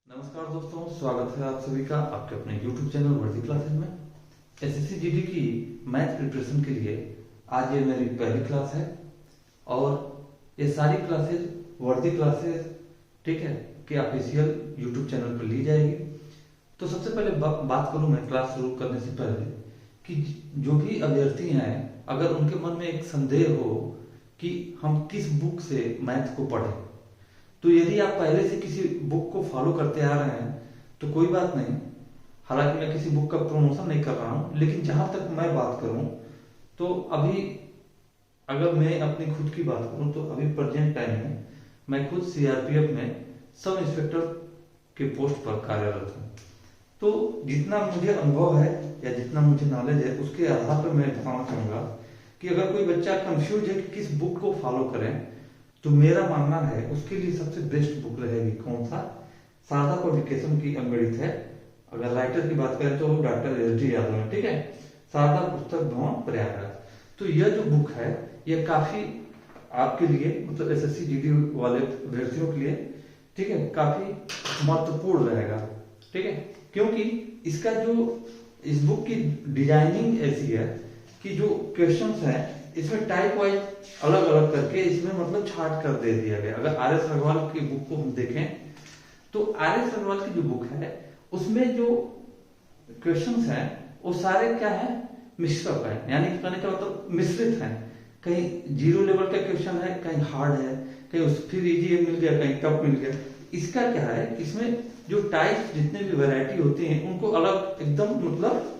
नमस्कार दोस्तों, स्वागत है आप सभी का आपके अपने YouTube चैनल वर्दी क्लासेस में। एसएससी जीडी की मैथ प्रिपरेशन के लिए आज ये मेरी पहली क्लास है और ये सारी क्लासेस वर्दी क्लासेस ठीक है कि ऑफिशियल YouTube चैनल पर ली जाएगी। तो सबसे पहले बात करूं मैं क्लास शुरू करने से पहले कि जो भी अभ्यर्थी हैं अगर उनके मन में एक संदेह हो कि हम किस बुक से मैथ को पढ़ें, तो यदि आप पहले से किसी बुक को फॉलो करते आ रहे हैं तो कोई बात नहीं। हालांकि मैं किसी बुक का प्रमोशन नहीं कर रहा हूं, लेकिन जहां तक मैं बात करूं तो अभी अगर मैं अपनी खुद की बात करूं तो अभी प्रेजेंट टाइम में मैं खुद सीआरपीएफ में सब इंस्पेक्टर के पोस्ट पर कार्यरत हूं। तो जितना मुझे अनुभव है या जितना मुझे नॉलेज है उसके आधार पर मैं बताना चाहूंगा कि अगर कोई बच्चा कंफ्यूज है कि किस बुक को फॉलो करें, तो मेरा मानना है उसके लिए सबसे बेस्ट बुक रहेगी कौन सा, शारदा पब्लिकेशन की अगणित है। अगर राइटर की बात करें तो डॉक्टर एस.डी. यादव है, ठीक है, शारदा पुस्तक भवन प्रयागराज। तो यह जो बुक है यह काफी आपके लिए मतलब एसएससी जीडी वाले अभ्यर्थियों के लिए ठीक है काफी महत्वपूर्ण रहेगा, ठीक है, क्योंकि इसका जो इस बुक की डिजाइनिंग ऐसी है कि जो क्वेश्चंस हैं इसमें टाइप वाइज अलग अलग करके इसमें मतलब छाट कर दे दिया गया। अगर आर एस अग्रवाल की बुक को हम देखें तो आर एस अग्रवाल की जो बुक है उसमें जो क्वेश्चंस हैं वो सारे क्या है, मिश्रक है, यानी कि कहने का मतलब मिश्रित है। कहीं जीरो लेवल का क्वेश्चन है, कहीं हार्ड है, कहीं फिर इजी मिल गया, कहीं टफ मिल गया। इसका क्या है, इसमें जो टाइप जितने भी वैरायटी होती है उनको अलग एकदम मतलब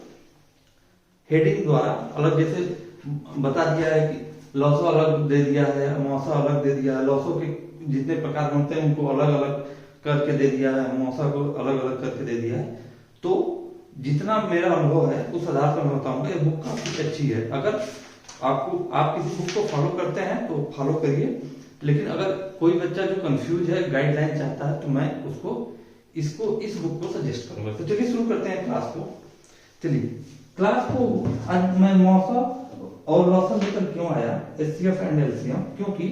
हेडिंग द्वारा अलग जैसे बता दिया है कि लॉसो अलग दे दिया है, मौसा अलग दे दिया है, लॉसो के जितने प्रकार होते हैं उनको अलग अलग करके दे दिया है, मौसा को अलग अलग करके दे दिया है। तो जितना मेरा अनुभव है उस आधार पर मैं बताऊंगा ये बुक काफी अच्छी है। अगर आप किसी बुक को फॉलो करते हैं तो फॉलो करिए, लेकिन अगर कोई बच्चा जो कंफ्यूज है गाइडलाइन चाहता है तो मैं उसको इस बुक को सजेस्ट करूंगा। तो चलिए शुरू करते हैं क्लास को। चलिए क्लास को आज मैं मौसा और लॉसन लेकर क्यों आया, एचसीएफ एंड एलसीएम, क्योंकि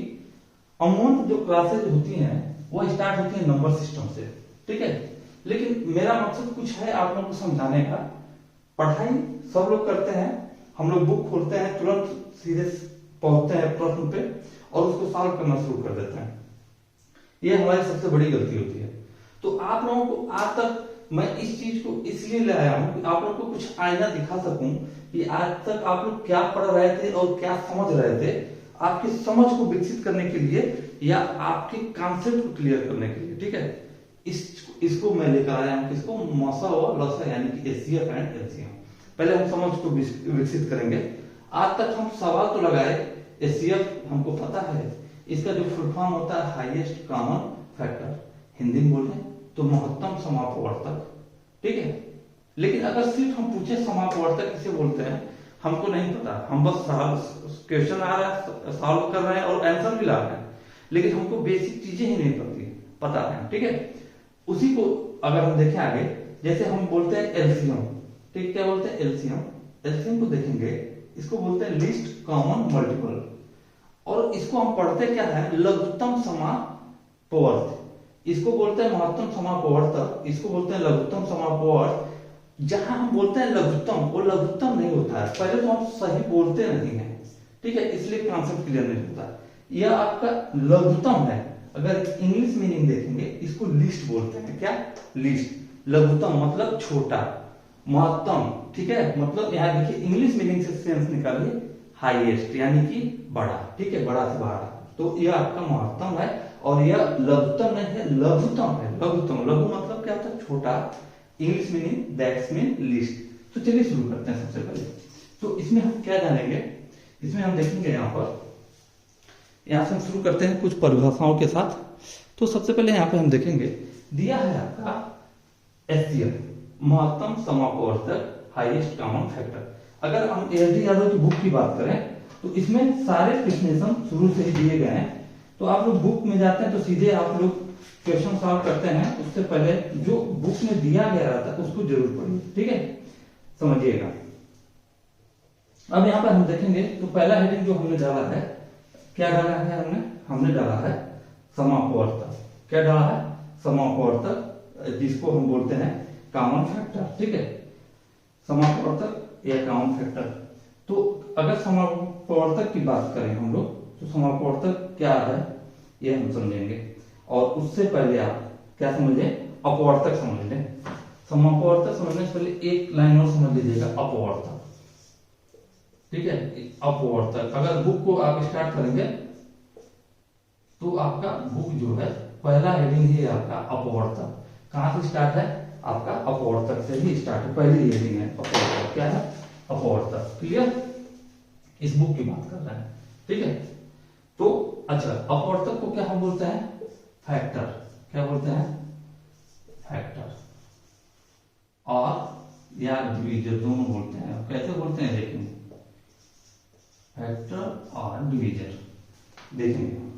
अमूमन जो क्लासेज होती हैं वो स्टार्ट होती है नंबर सिस्टम से, ठीक है, लेकिन मेरा मकसद कुछ है आप लोगों को समझाने का। पढ़ाई सब लोग करते हैं, हम लोग बुक खोलते हैं तुरंत सीधे पहुंचते हैं प्रश्न पे और उसको सॉल्व करना शुरू कर देते हैं। ये हमारी सबसे बड़ी गलती होती है। तो आप लोगों को आज तक मैं इस चीज को इसलिए ले आया हूं कि आप लोगों को कुछ आईना दिखा सकूं कि आज तक आप लोग क्या पढ़ रहे थे और क्या समझ रहे थे, आपकी समझ को विकसित करने के लिए या आपके कॉन्सेप्ट को क्लियर करने के लिए, ठीक है। इसको मैं लेकर आया हूं, किसको, मौसा और लॉसा यानी कि एचसीएफ एंड एलसीएम। पहले हम समझ को विकसित करेंगे। आज तक हम सवाल तो लगाए, एचसीएफ हमको पता है, इसका जो फुल फॉर्म होता है हाईएस्ट कॉमन फैक्टर, हिंदी में बोले तो महत्तम समापवर्तक, ठीक है। लेकिन अगर सिर्फ हम पूछे समापवर्तक किसे बोलते हैं हमको नहीं पता, हम बस क्वेश्चन आ रहा है सॉल्व कर रहे हैं और आंसर भी ला रहे हैं, लेकिन हमको बेसिक चीजें ही नहीं पता है, ठीक है। उसी को अगर हम देखें आगे, जैसे हम बोलते हैं एलसीएम, ठीक, क्या बोलते हैं एलसीएम, एलसीएम को देखेंगे, इसको बोलते हैं लीस्ट कॉमन मल्टीपल, और इसको हम पढ़ते क्या है, लघुत्तम समापवर्त। इसको बोलते हैं महत्तम समापवर्तक, इसको बोलते हैं लघुत्तम समापवर्त। जहां हम बोलते हैं लघुत्तम, वो लघुत्तम नहीं होता है, पहले तो हम सही बोलते नहीं है, ठीक है, इसलिए कॉन्सेप्ट क्लियर नहीं होता। यह आपका लघुत्तम है। अगर इंग्लिश मीनिंग देखेंगे इसको लिस्ट बोलते हैं, क्या, लिस्ट। लघुत्तम मतलब छोटा, महत्तम, ठीक है, मतलब यहाँ देखिए इंग्लिश मीनिंग से सेंस निकालिए, हाईएस्ट यानी कि बड़ा, ठीक है, बड़ा से बड़ा। तो यह आपका महत्तम है और यह लघुत्तम नहीं है, लघुत्तम है। लघुत्तम, लघु मतलब क्या होता है, छोटा, English meaning that's mean list. तो चलिए शुरू करते हैं। सबसे पहले तो इसमें हम क्या जानेंगे, इसमें हम देखेंगे यहाँ से हम शुरू करते हैं कुछ परिभाषाओं के साथ। तो सबसे पहले यहाँ पे हम देखेंगे, दिया है आपका एचसीएफ, महत्तम समापवर्तक, हाईएस्ट कॉमन फैक्टर। अगर हम एस.डी. यादव की बुक की बात करें तो इसमें सारे डेफिनेशन शुरू से ही दिए गए हैं। तो आप लोग बुक में जाते हैं तो सीधे आप लोग क्वेश्चन सॉल्व करते हैं, उससे पहले जो बुक में दिया गया रहता है उसको जरूर पढ़िए, ठीक है, समझिएगा। अब यहाँ पर हम देखेंगे तो पहला हेडिंग जो हमने डाला है, क्या डाला है हमने डाला है समापवर्तक। क्या डाला है, समापवर्तक जिसको हम बोलते हैं कॉमन फैक्टर, ठीक है, समापवर्तक या कॉमन फैक्टर। तो अगर समापवर्तक की बात करें हम लोग, तो समापवर्तक क्या है ये हम समझेंगे, और उससे पहले आप क्या समझे, अपवर्तक समझ लें। समापवर्तक समझने से पहले एक लाइन और समझ लीजिएगा, अपवर्तक, ठीक है। अपवर्तक अगर बुक को आप स्टार्ट करेंगे तो आपका बुक जो है पहला हेडिंग ही आपका अपवर्तक। कहां से स्टार्ट है, आपका अपवर्तक से ही स्टार्ट है, पहली हेडिंग है अपवर्तक। क्या है, अपवर्तक। क्लियर, इस बुक की बात कर रहे हैं, ठीक है। तो अच्छा, अपवर्तक को क्या हम बोलते हैं, फैक्टर। क्या बोलते हैं, फैक्टर, और या डिवीजर दोनों बोलते हैं। कैसे बोलते हैं देखेंगे, फैक्टर और डिवीजर देखेंगे।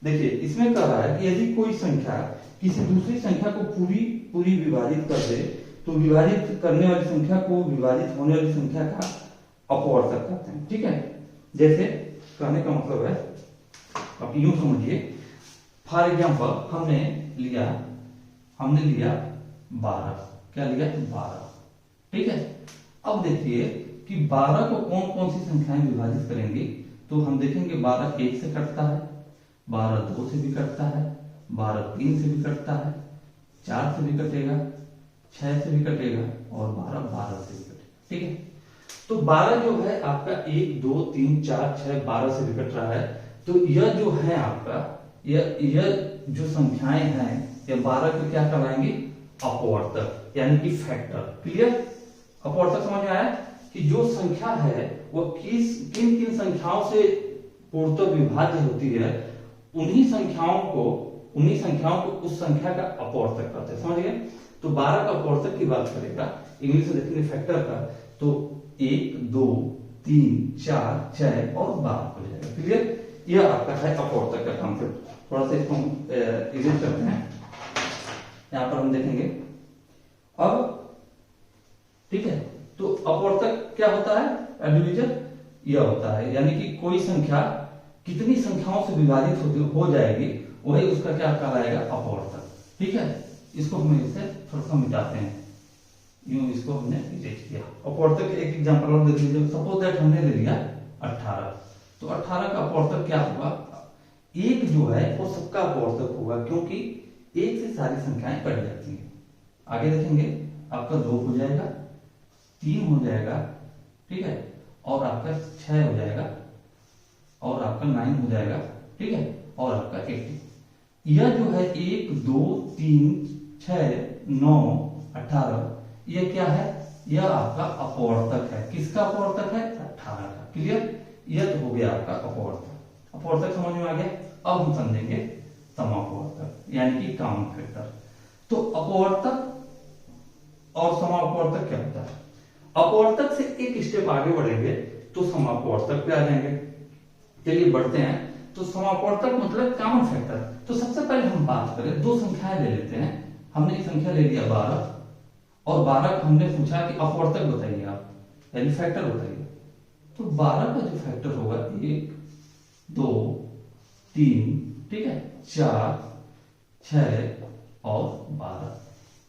देखिए इसमें कह रहा है कि यदि कोई संख्या किसी दूसरी संख्या को पूरी विभाजित कर दे, तो विभाजित करने वाली संख्या को विभाजित होने वाली संख्या का अपवर्तक कहते हैं, ठीक है। जैसे कहने का मतलब है, अब यूं समझिए, फॉर एग्जाम्पल हमने लिया 12। क्या लिया, 12, ठीक है। अब देखिए कि 12 को कौन कौन सी संख्याएं विभाजित करेंगी, तो हम देखेंगे 12 1 से कटता है, 12 2 से भी कटता है, 12 3 से भी कटता है, 4 से भी कटेगा, 6 से भी कटेगा, और 12 से भी कटेगा, ठीक है। तो 12 जो है आपका 1 2 3 4 6 12 से भी कट रहा है। तो यह जो है आपका यह जो संख्याएं हैं, ये 12 को क्या कहलाएंगी, अपवर्तक, यानी कि फैक्टर। क्लियर, अपवर्तक समझ में आया कि जो संख्या है वो किन किन संख्याओं से पूर्णतः विभाज्य होती है, उन्हीं संख्याओं को उस संख्या का अपवर्तक कहते हैं, समझ गए। तो 12 का अपवर्तक की बात करेगा, इंग्लिश में देखेंगे फैक्टर का, तो 1 2 3 4 6 और 12 हो जाएगा। क्लियर, यह आपका है अपवर्तक का कॉन्सेप्ट। थोड़ा सा इसको इरेज करते हैं, यहां पर हम देखेंगे अब, ठीक है। तो अपवर्तक क्या होता है, डिवीजन यह होता है, यानी कि कोई संख्या कितनी संख्याओं से विभाजित हो जाएगी, वही उसका क्या कहलाएगा, अपवर्तक, ठीक है। इसको हम इससे थोड़ा सा मिटाते हैं, यूं इसको हमने इरेज किया। अपवर्तक एक एग्जांपल और देख लीजिए, सपोज दैट हमने ले लिया 18, तो 18 का अपवर्तक क्या होगा, एक जो है वो सबका अपवर्तक होगा, क्योंकि एक से सारी संख्याएं कट जाती हैं। आगे देखेंगे, आपका 2 हो जाएगा, 3 हो जाएगा, ठीक है, और आपका 6 हो जाएगा, और आपका 9 हो जाएगा, ठीक है, और आपका 80। यह जो है 1 2 3 6 9 18, यह क्या है, यह आपका अपवर्तक है। किसका अपवर्तक है, 18 का। क्लियर, यह तो हो गया आपका अपवर्तक। अपवर्तक समझ में आ गया। अब हम समझेंगे समापवर्तक, यानी कि कॉमन फैक्टर। तो अपवर्तक और समापवर्तक क्या होता है, अपवर्तक से एक स्टेप आगे बढ़ेंगे तो समापवर्तक पे आ जाएंगे। चलिए बढ़ते हैं। तो समापवर्तक मतलब कॉमन फैक्टर। तो सबसे पहले हम बात करें, दो संख्याएं ले लेते हैं। हमने ये संख्या ले लिया 12, और 12 को हमने पूछा कि अपवर्तक बताइए आप, यानी फैक्टर बताइए। तो 12 का जो फैक्टर होगा 1 2 3, ठीक है, 4 6 और 12,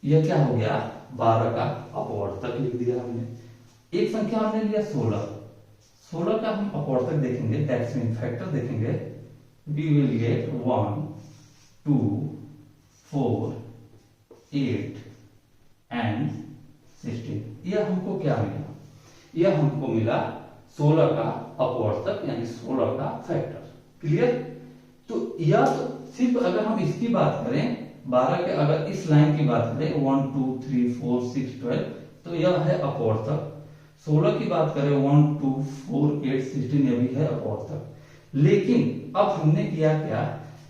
यह क्या हो गया, 12 का अपवर्तक लिख दिया हमने। एक संख्या हमने लिया 16 का हम अपवर्तक देखेंगे, दैट्स मीन फैक्टर देखेंगे। We will get 1 2 4 8 and 16। यह हमको क्या मिला, यह हमको मिला 16 का अपवर्तक, यानी 16 का फैक्टर। क्लियर। तो यह तो सिर्फ अगर हम इसकी बात करें, 12 के अगर इस लाइन की बात करें 1 2 3 4 6 12, तो यह है अपवर्तक। 16 की बात करें 1 2 4 8 16, यह भी है अपवर्तक। लेकिन अब हमने किया क्या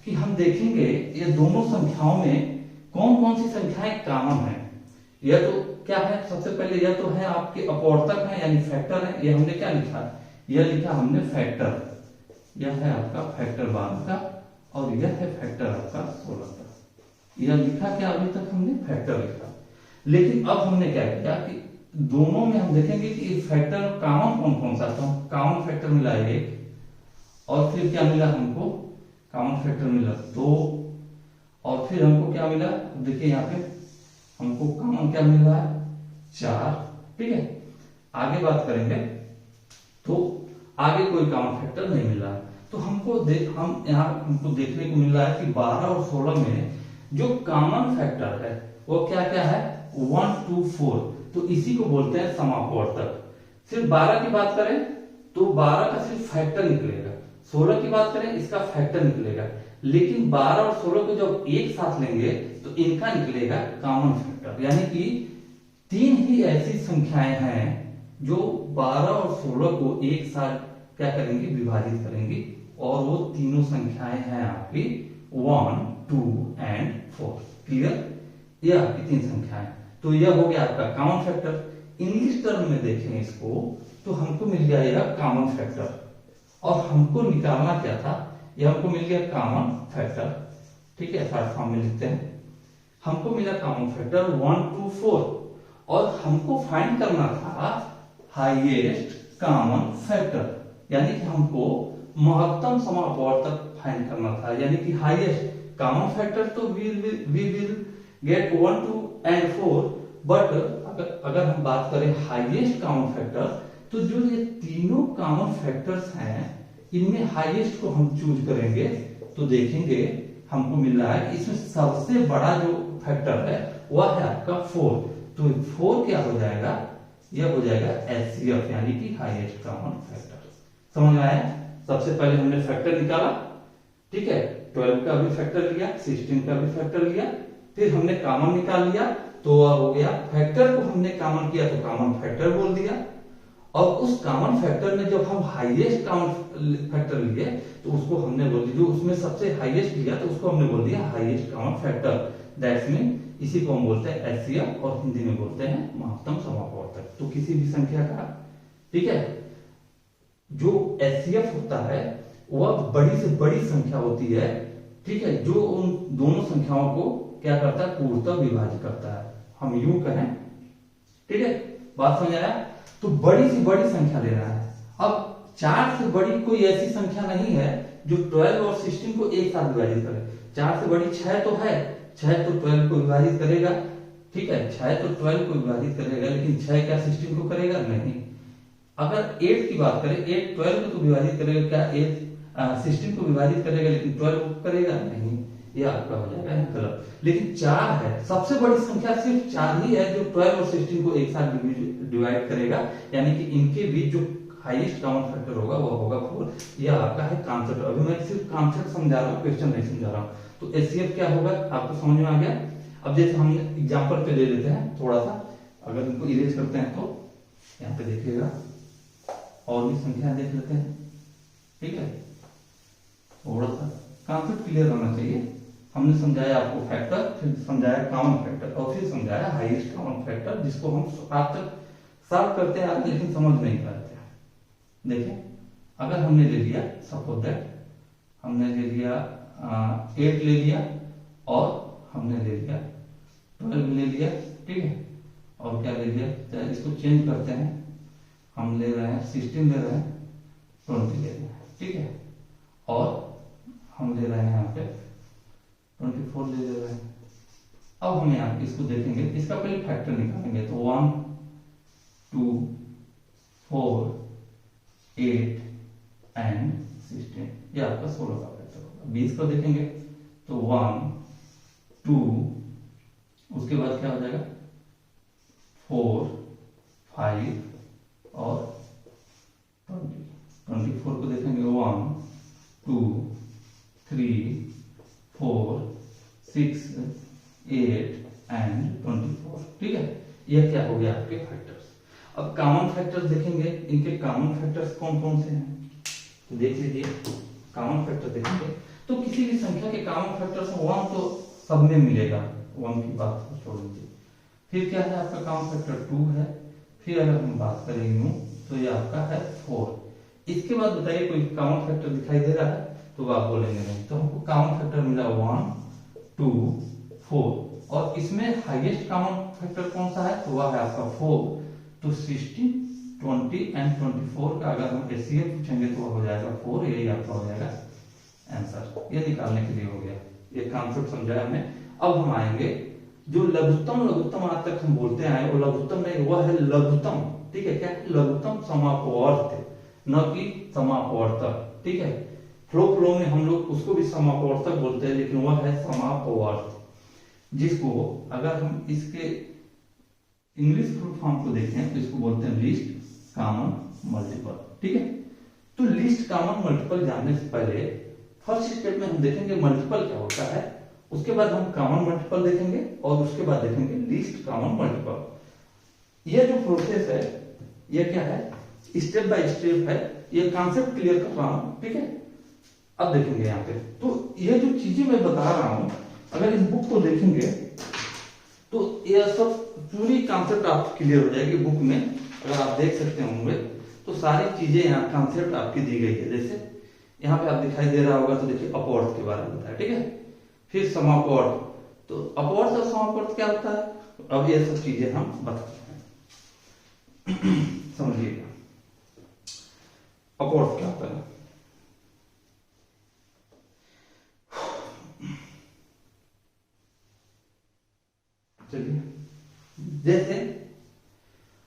कि हम देखेंगे ये दोनों संख्याओं में कौन कौन सी संख्याएं कॉमन है। यह तो क्या है, सबसे पहले यह तो है आपके अपवर्तक है, यानी फैक्टर है। यह हमने क्या लिखा, यह लिखा हमने फैक्टर, यह है आपका फैक्टर 12 का, और यह है फैक्टर आपका 16 का। यह लिखा क्या, अभी तक हमने फैक्टर लिखा। लेकिन अब हमने क्या किया कि दोनों में हम देखेंगे कि फैक्टर कॉमन कौन कौन सा, तो कॉमन फैक्टर मिला 1, और फिर क्या मिला हमको, कॉमन फैक्टर मिला 2, और फिर हमको क्या मिला, देखिए यहाँ पे हमको कॉमन क्या मिल रहा है 4। ठीक है, आगे बात करेंगे तो आगे कोई कॉमन फैक्टर नहीं मिल रहा है। तो हम यहाँ हमको देखने को मिल रहा है कि 12 और 16 में जो कॉमन फैक्टर है वो क्या क्या है 1 2 4। तो इसी को बोलते हैं समापवर्तक। सिर्फ 12 की बात करें तो 12 का सिर्फ फैक्टर निकलेगा, 16 की बात करें इसका फैक्टर निकलेगा, लेकिन 12 और 16 को जब एक साथ लेंगे तो इनका निकलेगा कॉमन फैक्टर। यानी कि 3 ही ऐसी संख्याएं हैं जो 12 और 16 को एक साथ क्या करेंगी विभाजित करेंगी, और वो तीनों संख्याएं हैं आपकी 1 2 एंड 4। क्लियर, ये आपकी 3 संख्याएं। तो यह हो गया आपका कॉमन फैक्टर। इंग्लिश टर्म में देखें इसको तो हमको मिल गया यह कॉमन फैक्टर, और हमको निकालना क्या था, यह हमको मिल गया कॉमन फैक्टर। ठीक है, थर्ड फॉर्म में लिखते हैं, हमको मिला कॉमन फैक्टर 1 2 4, और हमको फाइंड करना था हाईएस्ट कॉमन फैक्टर, यानी कि हमको महत्तम समापवर्तक फाइंड करना था। यानी कि हाईएस्ट कॉमन फैक्टर तो we will get 1 2 and 4, but अगर हम बात करें हाईएस्ट कॉमन फैक्टर तो जो ये तीनों कॉमन फैक्टर्स हैं इनमें हाईएस्ट को हम चूज करेंगे तो देखेंगे हमको मिल रहा है इसमें सबसे बड़ा जो फैक्टर है वह है आपका 4। तो 4 क्या हो जाएगा, यह हो जाएगा एचसीएफ यानी कि हाईएस्ट कॉमन फैक्टर। समझ में आया? सबसे पहले हमने फैक्टर निकाला, ठीक है, 12 का भी फैक्टर लिया, 16 का भी फैक्टर लिया, फिर हमने कॉमन निकाल लिया तो हो गया। फैक्टर को हमने कॉमन किया तो कॉमन फैक्टर बोल दिया, और उस कॉमन फैक्टर में जब हम हाईएस्ट कॉमन फैक्टर लिए तो उसको हमने बोल दिया, जो उसमें सबसे हाईएस्ट लिया तो उसको हमने बोल दिया highest common factor. That's mean इसी को हम बोलते हैं एचसीएफ, और हिंदी में बोलते हैं महत्तम समापवर्तक। तो किसी भी संख्या का, ठीक है, जो एचसीएफ होता है वह बड़ी से बड़ी संख्या होती है, ठीक है, जो उन दोनों संख्याओं को क्या करता है पूर्णतः विभाजित करता है। हम यूं कहें, ठीक है, बात समझ आया? तो बड़ी से बड़ी संख्या लेना है। अब 4 से बड़ी कोई ऐसी संख्या नहीं है जो 12 और 16 को एक साथ विभाजित करे। 4 से बड़ी 6 तो है, 6 तो 12 को विभाजित करेगा, ठीक है, 6 तो 12 को विभाजित करेगा, लेकिन 6 क्या 16 को करेगा? नहीं। अगर 8 की बात करें, 8 12 को तो विभाजित करेगा, क्या 8 16 को विभाजित करेगा, लेकिन 12 को करेगा नहीं। ये आपका हो जाएगा गलत। लेकिन 4 है, सबसे बड़ी संख्या सिर्फ 4 ही है जो 12 और 16 को एक साथ डिवाइड करेगा, यानी कि इनके बीच जो हाईएस्ट कॉमन फैक्टर होगा वो होगा 4। यह आपका है कॉन्सेप्ट। अभी मैं सिर्फ कॉन्सेप्ट समझा रहा हूँ, क्वेश्चन नहीं समझा रहा हूँ। तो एचसीएफ क्या होगा आपको समझ में आ गया? अब जैसे हम एग्जांपल पे ले लेते हैं थोड़ा सा, अगर इनको इरेज करते हैं तो यहाँ पे देखिएगा और भी संख्या देख लेते हैं, ठीक है, थोड़ा सा कॉन्सेप्ट क्लियर होना चाहिए। हमने समझाया आपको फैक्टर, फिर समझाया कॉमन फैक्टर, और फिर समझाया हाईएस्ट कॉमन फैक्टर, जिसको हम आज तक सॉल्व करते हैं लेकिन समझ नहीं पाते हैं। देखिए, अगर हमने ले लिया, सपोज दैट हमने ले लिया 8 ले लिया, और हमने ले लिया 12 ले लिया, ठीक है, और क्या ले लिया, चाहे इसको चेंज करते हैं, हम ले रहे हैं 16 ले रहे हैं, 20 ले रहे हैं, ठीक है, और हम ले रहे हैं यहाँ पे 24 ले रहे हैं। अब हम यहाँ इसको देखेंगे, इसका पहले फैक्टर निकालेंगे, तो 1 2 4 8 एंड 16, ये आपका 16 का फैक्टर होगा। 20 को देखेंगे तो 1 2, उसके बाद क्या हो जाएगा 4 5 और 20। 24 को देखेंगे 1 2 3 4 6 8 एंड 24, ठीक है। यह क्या हो गया आपके फैक्टर्स। अब कॉमन फैक्टर्स देखेंगे, इनके कॉमन फैक्टर्स कौन कौन से हैं, तो देख लीजिए। कॉमन फैक्टर देखेंगे तो किसी भी संख्या के कॉमन फैक्टर्स 1 तो सब में मिलेगा, 1 की बात को छोड़ दीजिए। फिर क्या है आपका कॉमन फैक्टर 2 है, फिर अगर हम बात करें यूं तो ये आपका है 4। इसके बाद बताइए कोई कॉमन फैक्टर दिखाई दे रहा है तो आप बोलेंगे नहीं। तो हमको कॉमन फैक्टर मिला 1 2 4, और इसमें हाईएस्ट कॉमन फैक्टर कौन सा है, तो वह है आपका 4। तो 16 20 एंड 24 का अगर हम एचसीएफ पूछेंगे तो वह हो जाएगा 4। यही आपका हो जाएगा आंसर। ये निकालने के लिए हो गया, ये कॉन्सेप्ट समझाया हमने। अब हम आएंगे जो लघुत्तम लघुत्तम आज तक हम बोलते आए वो लघुत्तम नहीं, वह है लघुत्तम। ठीक है, क्या है? लघुत्तम समापवर्त, न कि समापवर्तक। ठीक है, फ्लो में हम लोग उसको भी समापवर्तक बोलते हैं, लेकिन वह है समापवर्त, जिसको अगर हम इसके इंग्लिश फुल फॉर्म को देखें तो इसको बोलते हैं लीस्ट कॉमन मल्टीपल। ठीक है, तो लीस्ट कॉमन मल्टीपल जानने से पहले फर्स्ट स्टेप में हम देखेंगे मल्टीपल क्या होता है, उसके बाद हम कॉमन मल्टीपल देखेंगे और उसके बाद देखेंगे लीस्ट कॉमन मल्टीपल। यह जो प्रोसेस है यह क्या है, स्टेप बाय स्टेप है, ये कॉन्सेप्ट क्लियर कर रहा हूं। ठीक है, अब देखेंगे यहाँ पे, तो यह जो चीजें मैं बता रहा हूं, अगर इस बुक को देखेंगे तो यह सब पूरी कॉन्सेप्ट आपको क्लियर हो जाएगी बुक में। अगर आप देख सकते होंगे तो सारी चीजें यहाँ कॉन्सेप्ट आपकी दी गई है। जैसे यहाँ पे आप दिखाई दे रहा होगा तो देखिए अपवर्त के बारे में बताया। ठीक है, फिर समापवर्त, तो अपवर्त और समापवर्त क्या होता है, अब ये सब चीजें हम बताते हैं। समझिएगा अपवर्त क्या होता है। चलिए, जैसे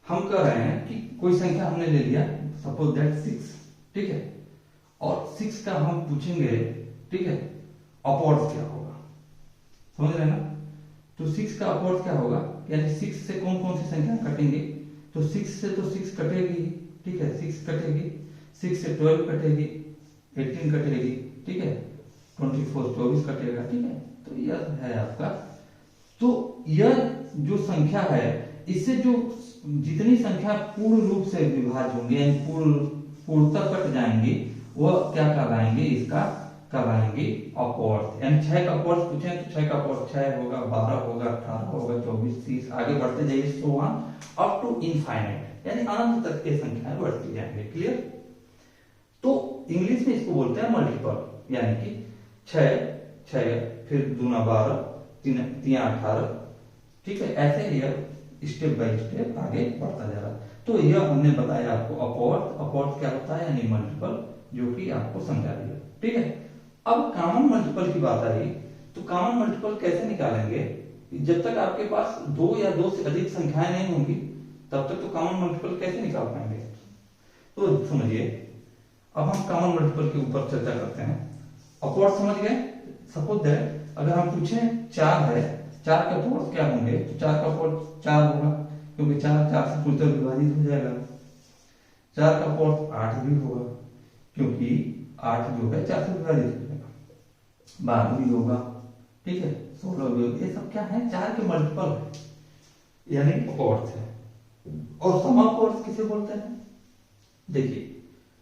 हम कह रहे हैं कि कोई संख्या हमने ले लिया, सपोज दैट 6। ठीक है, और 6 का हम पूछेंगे, ठीक है, अपवर्त क्या होगा, समझ रहे हैं ना। तो 6 का अपवर्त क्या होगा, यानी 6 से कौन कौन सी संख्या कटेंगे, तो 6 से तो 6 कटेगी। ठीक है, 6 कटेगी, 6 से 12 कटेगी, 18 कटेगी। ठीक है, 24 24 कटेगा। ठीक है, तो यह है आपका, तो यह जो संख्या है इससे जो जितनी संख्या पूर्ण रूप से विभाज्य होंगे यानी पूर्णतः कट जाएंगी, वह क्या कहलाएंगे, इसका कहलाएंगे अपवर्त। यानी 6 का अपवर्त पूछे तो 6 का अपवर्त 6 होगा, 12 होगा, 18 होगा, 24 30 आगे बढ़ते जाइए, so on up to infinite, यानी अनंत तक की संख्याएं बढ़ती जाएंगे। क्लियर। तो इंग्लिश में इसको बोलते हैं मल्टीपल, यानी कि 6 फिर दूना 12 3 18। ठीक है, ऐसे यह स्टेप बाय स्टेप आगे बढ़ता जा रहा है। तो यह हमने बताया आपको अपवर्त। अपवर्त क्या होता है, यानी मल्टीपल, जो कि आपको समझा दिया। ठीक है, अब कॉमन मल्टीपल की बात आई, तो कॉमन मल्टीपल कैसे निकालेंगे, जब तक आपके पास 2 या 2 से अधिक संख्याएं नहीं होंगी तब तक तो कॉमन मल्टीपल कैसे निकाल पाएंगे। तो समझिए, अब हम कॉमन मल्टीपल के ऊपर चर्चा करते हैं। अपवर्त समझ गए। सपोज दैट अगर हम पूछें 4 है, 4 के अपवर्त क्या होंगे, तो 4 का अपवर्त 4 होगा, क्योंकि 4 से पूर्णतः विभाजित हो जाएगा। 4 का अपवर्त 8 भी होगा, क्योंकि 8 जो है 4 से विभाजित हो जाएगा। 12 भी होगा। ठीक है, 16 भी होगा। ये सब क्या है, 4 के मल्टीपल है, यानी अपवर्त है। और समापवर्त किसे बोलते हैं, देखिए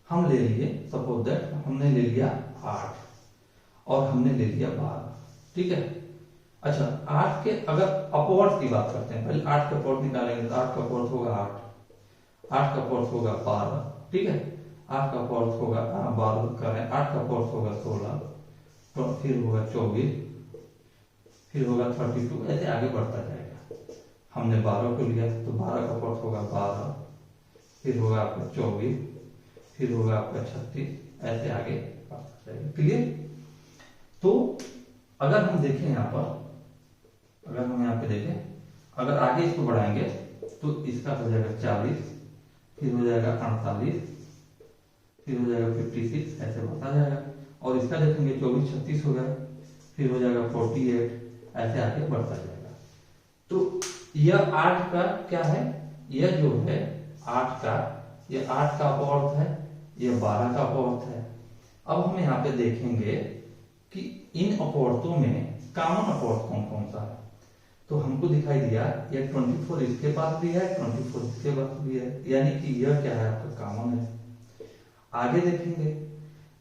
हम ले लिए, सपोज दैट हमने ले लिया 8 और हमने ले लिया 12। ठीक है, अच्छा 8 के अगर अपवर्त की बात करते हैं, पहले 8 का अपवर्त निकालेंगे तो 8 का अपवर्त होगा 8 का अपवर्त होगा 12। ठीक है, 8 का अपवर्त होगा 12 करें, 8 का अपवर्त होगा 16, तो फिर होगा 24, फिर होगा 32, ऐसे आगे बढ़ता जाएगा। हमने 12 को लिया तो 12 का अपवर्त होगा 12, फिर होगा आपका 24, फिर होगा आपका 36, ऐसे आगे बढ़ता जाएगा। क्लियर। तो अगर हम देखें यहाँ पर, अगर हम यहाँ पे देखें, अगर आगे इसको बढ़ाएंगे तो इसका हो जाएगा 40, फिर हो जाएगा 48, फिर हो जाएगा 56, ऐसे बढ़ता जाएगा। और इसका देखेंगे 24 36 हो गया, फिर हो जाएगा 48, ऐसे आगे बढ़ता जाएगा। तो यह 8 का क्या है, यह जो है 8 का, यह 8 का अपवर्त है, यह 12 का अपवर्त है। अब हम यहाँ पे देखेंगे कि इन अपवर्तों में कॉमन अपवर्त कौन कौन सा है। तो हमको दिखाई दिया ये 24 इसके पास भी है, 24 इसके पास भी है, यानी कि यह क्या है, आपका कॉमन है। आगे देखेंगे,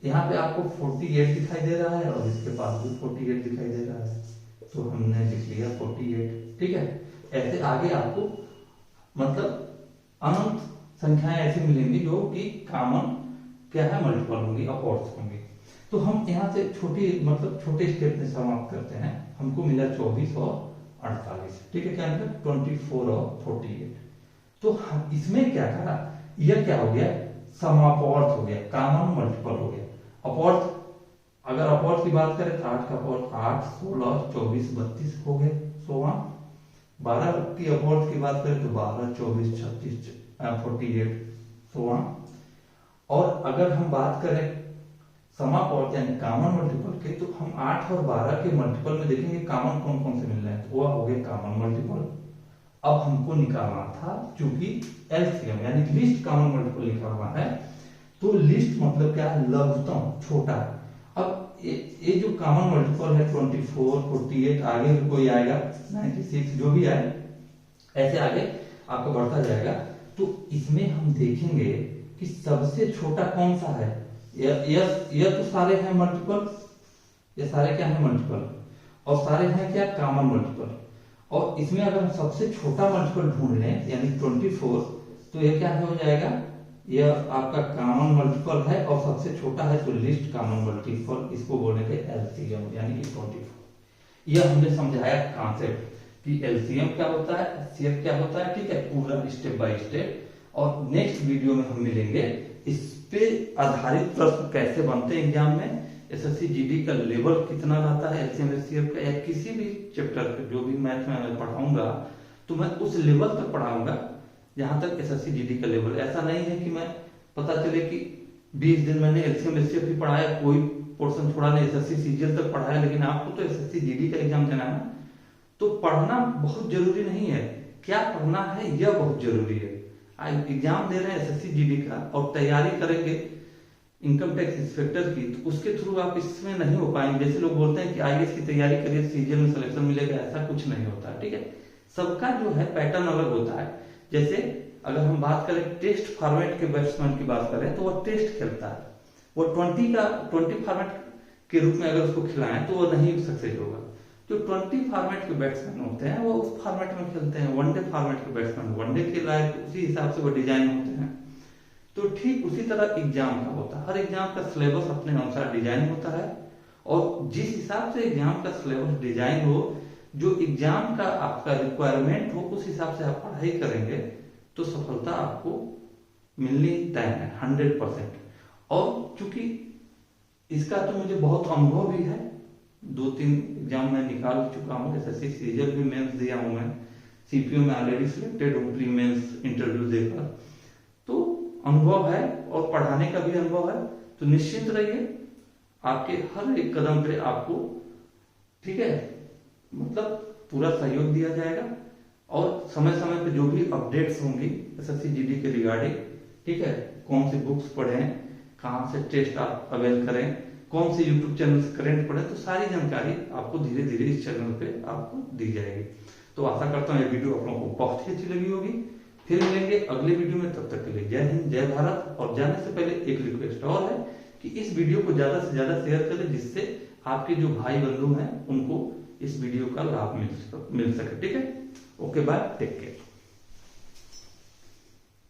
यहाँ पे आपको 48 दिखाई दे रहा है और इसके पास भी 48 दिखाई दे रहा है, तो हमने लिख लिया 48। ठीक है, ऐसे आगे आपको मतलब अनंत संख्याएं ऐसी मिलेंगी जो कि कॉमन क्या है, मल्टीपल होंगी, अपवर्त होंगी। तो हम यहाँ से छोटे स्टेप में समाप्त करते हैं। हमको मिला 24 और 48। ठीक है, क्या मतलब 24 और 48। तो हम इसमें क्या करा, यह क्या हो गया, समापवर्त हो गया, कॉमन मल्टीपल हो गया। अपवर्त, अगर अपवर्त की बात करें तो 8 का अपवर्त 8 16 24 32 हो गए, सो ऑन। 12 की अपवर्ड की बात करें तो 12, 24, 36, 48 तो वहां। और अगर हम बात करें समापवर्त यानी कॉमन मल्टीपल के, तो हम 8 और 12 के मल्टीपल में देखेंगे कॉमन कौन कौन से मिल रहे हैं, तो वह हो गए कॉमन मल्टीपल। अब हमको निकालना था चूंकि एलसीएम यानी लिस्ट कॉमन मल्टीपल लिखा हुआ है, तो लिस्ट मतलब क्या है, लघुत्तम छोटा। अब ये जो कॉमन मल्टीपल है 24, 48, आगे भी कोई आएगा 96, जो भी आए ऐसे आगे आपका बढ़ता जाएगा। तो इसमें हम देखेंगे कि सबसे छोटा कौन सा है। यह तो सारे हैं मल्टीपल, ये सारे क्या है मल्टीपल, और सारे हैं क्या कॉमन मल्टीपल। और इसमें अगर हम सबसे छोटा मल्टीपल ढूंढ लें यानी 24, तो ये क्या हो जाएगा, यह आपका कॉमन मल्टीपल है और सबसे छोटा है तो लिस्ट कॉमन मल्टीपल, इसको बोलेंगे एलसीएम यानी कि 24। यह हमने समझाया कॉन्सेप्ट कि एलसीएम क्या होता है, एचसीएफ क्या होता है, ठीक है, पूरा स्टेप बाय स्टेप। और नेक्स्ट वीडियो में हम मिलेंगे इस पे आधारित प्रश्न कैसे बनते हैं एग्जाम में, एसएससी जीडी का लेवल कितना रहता है एलसीएम एचसीएफ का, या किसी भी चैप्टर का जो भी मैथ में मैं पढ़ाऊंगा तो मैं उस लेवल तक पढ़ाऊंगा जहां तक एसएससी जीडी का लेवल। ऐसा नहीं है कि मैं पता चले कि 20 दिन मैंने एलसीएम एचसीएफ ही पढ़ाया, कोई पोर्शन छोड़ा नहीं, एसएससी सीजीएल तक पढ़ाया, लेकिन आपको तो एसएससी जीडी का एग्जाम देना है। तो पढ़ना बहुत जरूरी नहीं है, क्या पढ़ना है यह बहुत जरूरी है। एग्जाम दे रहे हैं एसएससी जीडी का और तैयारी करेंगे इनकम टैक्स इंस्पेक्टर की, तो उसके थ्रू आप इसमें नहीं हो पाएंगे। जैसे लोग बोलते हैं कि आईएएस की तैयारी करिए सीजीएल में सिलेक्शन मिलेगा, ऐसा कुछ नहीं होता, ठीक है। सबका जो है पैटर्न अलग होता है। जैसे अगर हम बात करें टेस्ट फॉर्मेट के बैट्समैन की बात करें तो वह टेस्ट खेलता है, वो 20 फॉर्मेट के रूप में अगर उसको खिलाएं तो वो नहीं सक्सेस होगा। जो 20 फॉर्मेट के बैट्समैन होते हैं वो उस फॉर्मेट में खेलते हैं। वनडे फॉर्मेट के बैट्समैन वनडे के लायक उसी हिसाब से वो डिजाइन होते हैं। तो ठीक उसी तरह एग्जाम का होता है, हर एग्जाम का सिलेबस अपने अनुसार डिजाइन होता है, और जिस हिसाब से एग्जाम का सिलेबस डिजाइन हो, जो एग्जाम का आपका रिक्वायरमेंट हो, उस हिसाब से आप पढ़ाई करेंगे तो सफलता आपको मिलनी तय है 100%। और चूंकि इसका तो मुझे बहुत अनुभव भी है, 2-3 एग्जाम मैं निकाल चुका हूँ, एसएससी सीजीएल भी मेंस दिया हूं मैं, सीपीओ में ऑलरेडी सिलेक्टेड हूँ प्री मेंस इंटरव्यू देकर, तो अनुभव है और पढ़ाने का भी अनुभव है। तो निश्चिंत रहिए, आपके हर एक कदम पे आपको, ठीक है, मतलब पूरा सहयोग दिया जाएगा। और समय समय पे जो भी अपडेट्स होंगी एसएससी जीडी के रिगार्डिंग, ठीक है, कौन सी बुक्स पढ़ें, कहां से टेस्ट आप अवेल करें, कौन से यूट्यूब चैनल से करेंट पढ़े, तो सारी जानकारी आपको धीरे धीरे इस चैनल पे आपको दी जाएगी। तो आशा करता हूँ ये वीडियो आप लोगों को बहुत ही अच्छी लगी होगी। फिर मिलेंगे अगले वीडियो में, तब तक के लिए जय हिंद जय भारत। और जाने से पहले एक रिक्वेस्ट और है कि इस वीडियो को ज्यादा से ज्यादा शेयर करें, जिससे आपके जो भाई बंधु हैं उनको इस वीडियो का लाभ मिल सके, ठीक है। Okay bye, take care.